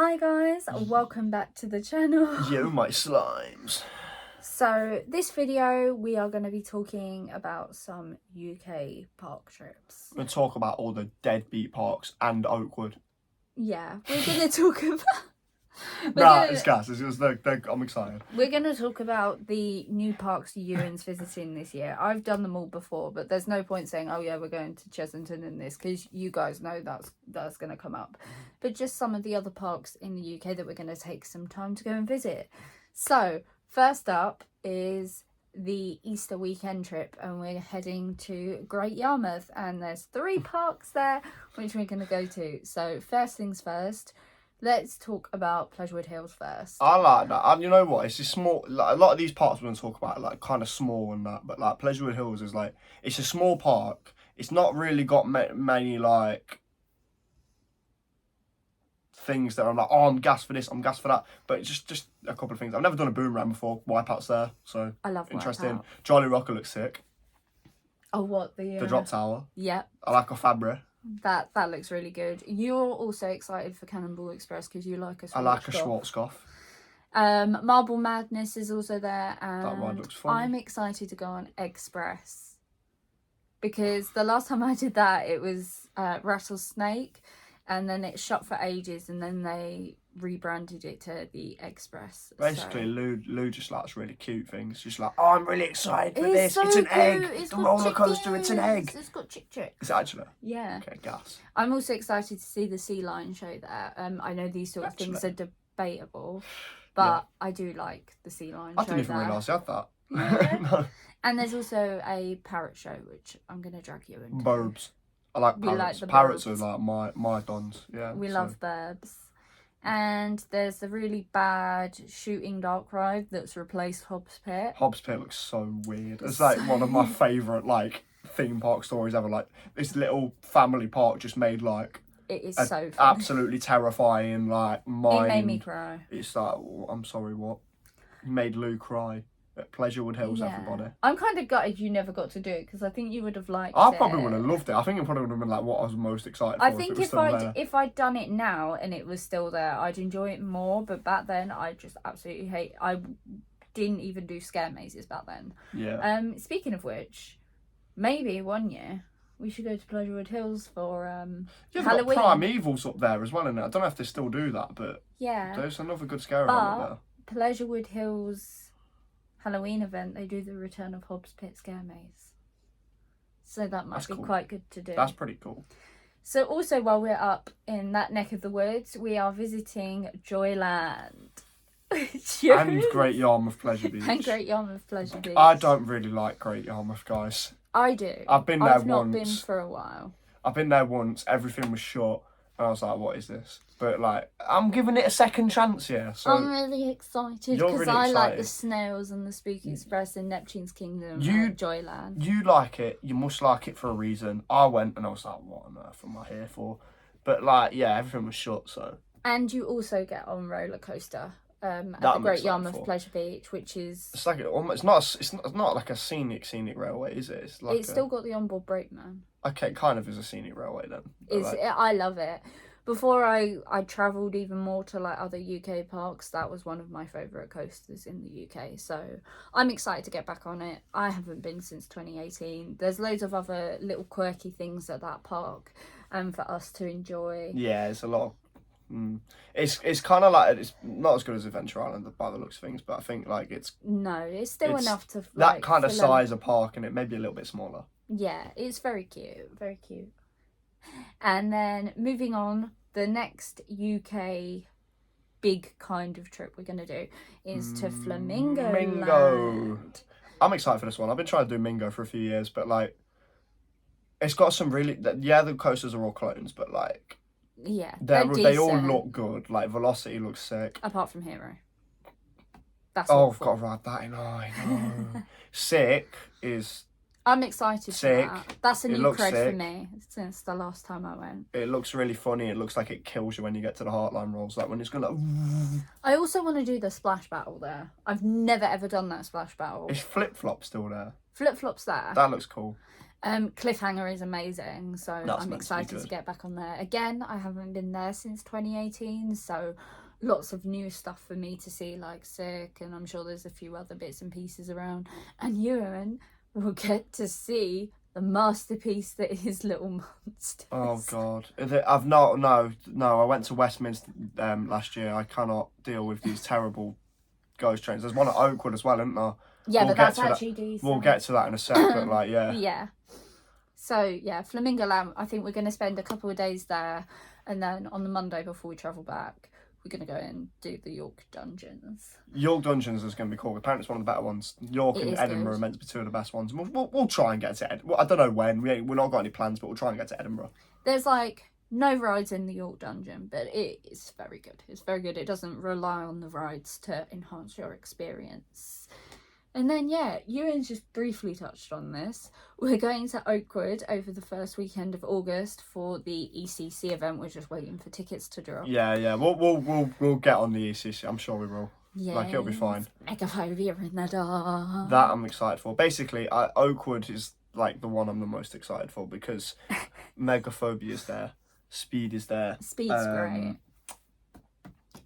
Hi guys, welcome back to the channel. Yo, my slimes. So this video we are going to be talking about some UK park trips. We'll talk about all the deadbeat parks and Oakwood. Yeah, we're going to talk about... It's gas. I'm excited. We're going to talk about the new parks Ewan's visiting this year. I've done them all before, but there's no point saying, oh yeah, we're going to Chessington in this, because you guys know that's going to come up. But just some of the other parks in the UK that we're going to take some time to go and visit. So, first up is the Easter weekend trip, and we're heading to Great Yarmouth, and there's 3 parks there which we're going to go to. So, first things first. Let's talk about Pleasurewood Hills first. I like that. And you know what? It's just small. Like, a lot of these parks we're going to talk about are like kind of small and that. But like Pleasurewood Hills is like, it's a small park. It's not really got many like things that I'm like, oh, I'm gassed for this, I'm gassed for that. But it's just a couple of things. I've never done a boomerang before. Wipeout's there, so I love interesting. Wipeout. Jolly Rocker looks sick. Oh, what the drop tower. Yeah. I like a Fabre. That looks really good. You're also excited for Cannonball Express because you like a Schwarzkopf. I like a Schwarzkopf. Marble Madness is also there, and that ride looks fun. I'm excited to go on Express because the last time I did that it was Rattlesnake, and then it shut for ages, and then they rebranded it to the Express. Basically, Lou just likes really cute things. Just like, oh, I'm really excited for this. So it's an cute. egg. It's the got roller coaster. It's an chickens. egg. It's got chicks. Is it actually? Yeah. Okay, gas. I'm also excited to see the sea lion show there. I know these sort of things are debatable, but yeah. I do like the sea lion show. I didn't even realise they had that. Yeah. No. And there's also a parrot show, which I'm going to drag you into. Burbs. I like parrots. Like the parrots burbs. are like my dons. Yeah. We love burbs. And there's the really bad Shooting Dark ride that's replaced Hobbs Pit. Hobbs Pit looks so weird. It's like one of my favourite like theme park stories ever. Like this little family park just made like it is so funny. Absolutely terrifying. Like mine. It made me cry. It's like, oh, I'm sorry, what? You made Lou cry. At Pleasurewood Hills, yeah. Everybody. I'm kind of gutted you never got to do it because I think you would have liked it. I probably would have loved it. I think it probably would have been like what I was most excited for. I think if I'd done it now and it was still there, I'd enjoy it more. But back then, I just absolutely hate. I didn't even do scare mazes back then. Yeah. Speaking of which, maybe one year we should go to Pleasurewood Hills for Halloween. Got Primeval's up there as well, and I don't know if they still do that, but yeah, there's another good scare event up there. Pleasurewood Hills Halloween event, they do the Return of Hobbs Pit scare maze, so that might be cool. Quite good to do. That's pretty cool. So also while we're up in that neck of the woods, we are visiting Joyland. And Great Yarmouth Pleasure Beach. And Great Yarmouth Pleasure Beach. I don't really like Great Yarmouth, guys. I do. I've been there once. I've not been for a while. I've been there once, everything was shut, and I was like, what is this? But like, I'm giving it a second chance here. So I'm really excited because I like the snails and the Spooky Express and Neptune's Kingdom and Joyland. You like it, you must like it for a reason. I went and I was like, what on earth am I here for? But like, yeah, everything was shut, so. And you also get on roller coaster at the Great Yarmouth Pleasure Beach, which is... It's like, it's not like a scenic railway, is it? It's like still got the onboard brakeman. Okay, kind of is a scenic railway then. I love it. Before I travelled even more to like other UK parks, that was one of my favourite coasters in the UK. So I'm excited to get back on it. I haven't been since 2018. There's loads of other little quirky things at that park for us to enjoy. Yeah, it's a lot of... It's kind of like, it's not as good as Adventure Island by the looks of things, but I think like it's still enough to like, that kind of size of park, and it may be a little bit smaller. Yeah, it's very cute, very cute. And then moving on, the next UK big kind of trip we're going to do is to Flamingo Land. I'm excited for this one. I've been trying to do Mingo for a few years, but like, it's got some really, the coasters are all clones, but like, yeah, they all look good. Like Velocity looks sick. Apart from Hero. That's I've got to ride that in. I know. Sick is... I'm excited sick. For that. That's a new cred for me since the last time I went. It looks really funny. It looks like it kills you when you get to the Heartline rolls. Like when it's going to... I also want to do the splash battle there. I've never ever done that splash battle. Is Flip Flop still there? Flip Flop's there. That looks cool. Cliffhanger is amazing, so That's I'm meant to be excited to good. get back on there. Again, I haven't been there since 2018, so lots of new stuff for me to see, like Sick, and I'm sure there's a few other bits and pieces around. And Ewan will get to see the masterpiece that is Little Monsters. Oh God, I've not. No. I went to Westminster last year. I cannot deal with these terrible ghost trains. There's one at Oakwood as well, isn't there? Yeah, We'll but get that's to that- actually decent. We'll get to that in a sec, but like, yeah. Yeah. So yeah, Flamingo Land. I think we're going to spend a couple of days there, and then on the Monday before we travel back, we're going to go and do the York Dungeons. York Dungeons is going to be cool. Apparently, it's one of the better ones. York It and is Edinburgh good. are meant to be two of the best ones. We'll try and get to Edinburgh. I don't know when. We're not got any plans, but we'll try and get to Edinburgh. There's like no rides in the York Dungeon, but it is very good. It's very good. It doesn't rely on the rides to enhance your experience. And then, yeah, Ewan's just briefly touched on this. We're going to Oakwood over the first weekend of August for the ECC event. We're just waiting for tickets to drop. Yeah. We'll get on the ECC. I'm sure we will. Yeah, Like, it'll be fine. Megaphobia in the dark. That I'm excited for. Basically, Oakwood is like the one I'm the most excited for because Megaphobia is there, Speed is there, Speed's great.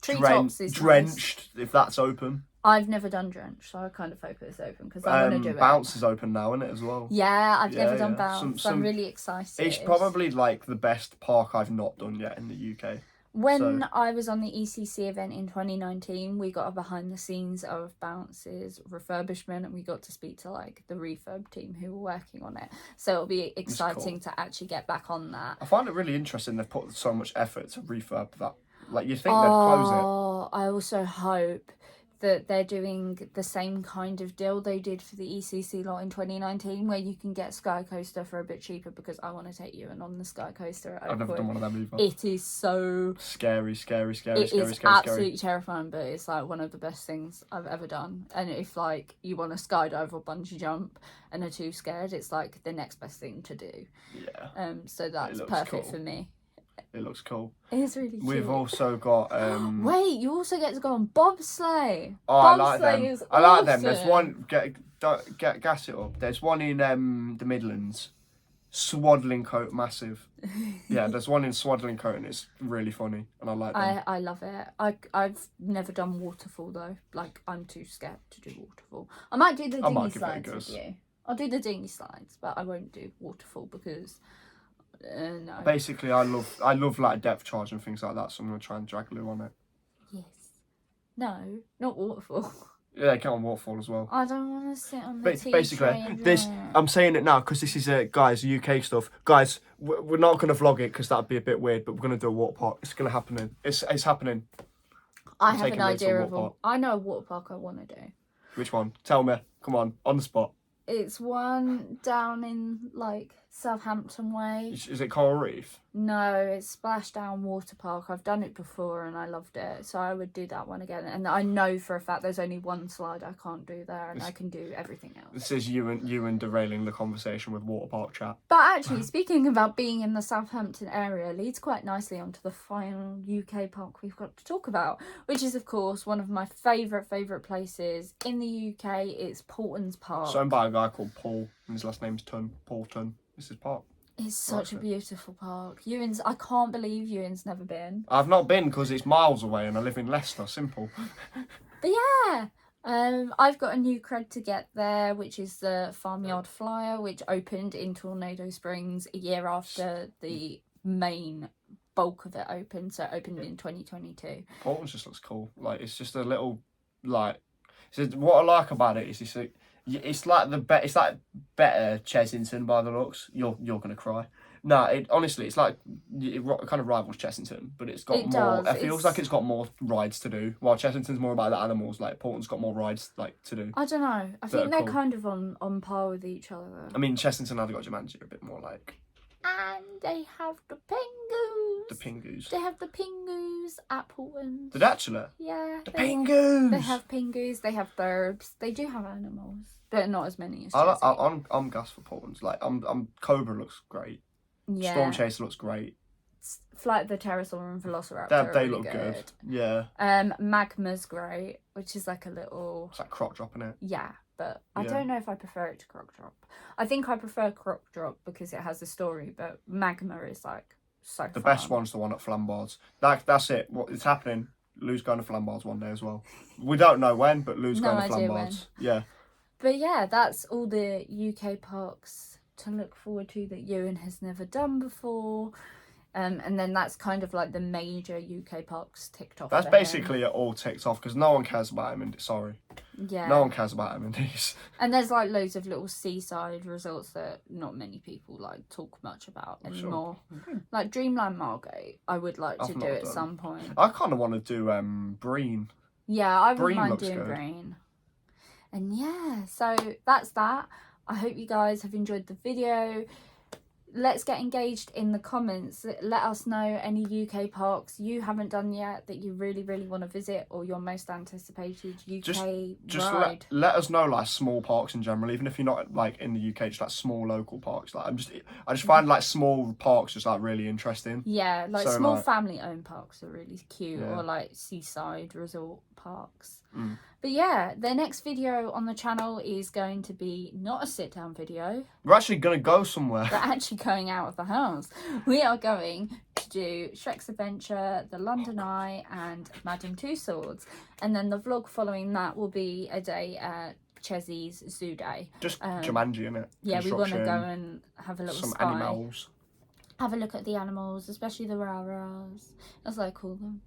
Treetops is nice. Drenched, if that's open. I've never done Drench, so I kind of hope it's open because I want to do it. Bounce is open now, isn't it, as well? Yeah, I've never done yeah. Bounce. So I'm really excited. It's probably like the best park I've not done yet in the UK. When I was on the ECC event in 2019, we got a behind the scenes of Bounce's refurbishment, and we got to speak to like the refurb team who were working on it. So it'll be exciting to actually get back on that. I find it really interesting they've put so much effort to refurb that. Like, you think they'd close it. Oh, I also hope that they're doing the same kind of deal they did for the ECC lot in 2019, where you can get Sky Coaster for a bit cheaper, because I want to take you on the Sky Coaster at Oakwood. I've never done one of them either. It is so scary. It is absolutely terrifying, but it's like one of the best things I've ever done. And if like you want to skydive or bungee jump and are too scared, it's like the next best thing to do. Yeah. So that's perfect for me. It looks cool. It's really cute. We've also got Wait, you also get to go on bobsleigh. Oh, I like Bobsleigh them. is I like awesome. them. There's one get gas it up. There's one in the Midlands. Swaddling Coat, massive. Yeah, there's one in Swaddling Coat and it's really funny and I like them. I love it. I've never done waterfall though. Like, I'm too scared to do waterfall. I might do the dinghy slides with you. I'll do the dinghy slides, but I won't do waterfall because no. Basically, I love like depth charge and things like that, so I'm gonna try and drag Lou on it. Yes. No, not waterfall. Yeah, get on waterfall as well. I don't want to sit on the Basically, I'm saying it now because this is guys, UK stuff. Guys, we're not gonna vlog it because that'd be a bit weird, but we're gonna do a water park. It's gonna happen. It's happening. I have an idea of I know a water park I want to do. Which one? Tell me. Come on the spot. It's one down in like Southampton way. Is it Coral Reef? No, it's Splashdown Water Park. I've done it before and I loved it, so I would do that one again. And I know for a fact there's only one slide I can't do there, and I can do everything else. This is you and derailing the conversation with water park chat. But actually, speaking about being in the Southampton area, leads quite nicely onto the final UK park we've got to talk about, which is of course one of my favourite places in the UK. It's Portons Park. So I'm by a guy called Paul, and his last name's Tun. Paul Tun. This is park. It's such a beautiful park. I can't believe Ewan's never been. I've not been because it's miles away and I live in Leicester. Simple. But yeah, I've got a new cred to get there, which is the Farmyard Flyer, which opened in Tornado Springs a year after the main bulk of it opened. So it opened in 2022. Portland just looks cool. Like, it's just a little, like, so what I like about it is it's like it's like better Chessington by the looks. You're gonna cry. No, honestly, it's like it kind of rivals Chessington, but it's got more. It feels like it's got more rides to do. While Chessington's more about the animals, like Portland's got more rides like to do. I don't know. I think they're kind of on par with each other. I mean, Chessington have got Jumanji a bit more like. And they have the Pingus. The Pingus. They have the Pingus at Portland. Did actually? Yeah. The Pingus. They have Pingus. They have burbs. They do have animals, but not as many as I'm gas for Portland. Like, I'm Cobra looks great. Yeah. Storm Chaser looks great. Flight of the Pterosaur and Velociraptor. They look good. Yeah. Magma's great, which is like a little. It's like crop dropping it. Yeah, but I Yeah. don't know if I prefer it to Croc Drop. I think I prefer Croc Drop because it has a story, but Magma is like so The fun. best one's the one at Flambards. That's it. What it's happening. Lou's going to Flambards one day as well. We don't know when, but Lou's No going to idea Flambards. Yeah. But yeah, that's all the UK parks to look forward to that Ewan has never done before. And then that's kind of like the major UK parks ticked off. That's for him. basically it all ticked off because no one cares about him. Sorry. Yeah. No one cares about him in these. And there's like loads of little seaside resorts that not many people like talk much about anymore. Sure. Like Dreamland Margate, I would like to I've do not at done. some point. I kind of want to do Breen. Yeah, I wouldn't Breen mind looks doing good. Breen. And yeah, so that's that. I hope you guys have enjoyed the video. Let's get engaged in the comments. Let us know any UK parks you haven't done yet that you really, really want to visit, or your most anticipated UK Just ride. let us know like small parks in general, even if you're not like in the UK, just like small local parks. Like I just find like small parks just like really interesting. Yeah, like So, small like- family-owned parks are really cute, Yeah. or like seaside resort parks. Mm. But yeah, the next video on the channel is going to be not a sit-down video. We're actually gonna go somewhere. We're actually going out of the house. We are going to do Shrek's Adventure, The London Eye, and Madame Tussauds. And then the vlog following that will be a day at Chessie's Zoo Day. Just Jumanji, innit? Yeah, we want to go Construction, and have a little some spy. animals. Have a look at the animals, especially the raras, as I call them.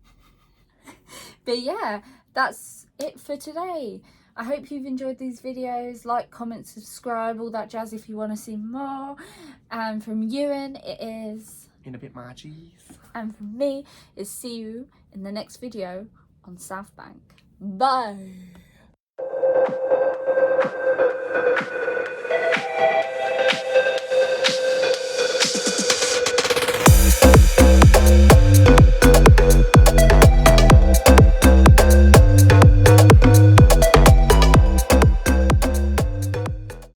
But yeah, that's it for today. I hope you've enjoyed these videos. Like, comment, subscribe, all that jazz if you want to see more. And from Ewan, it is... In a bit, Margies. And from me, is see you in the next video on South Bank. Bye!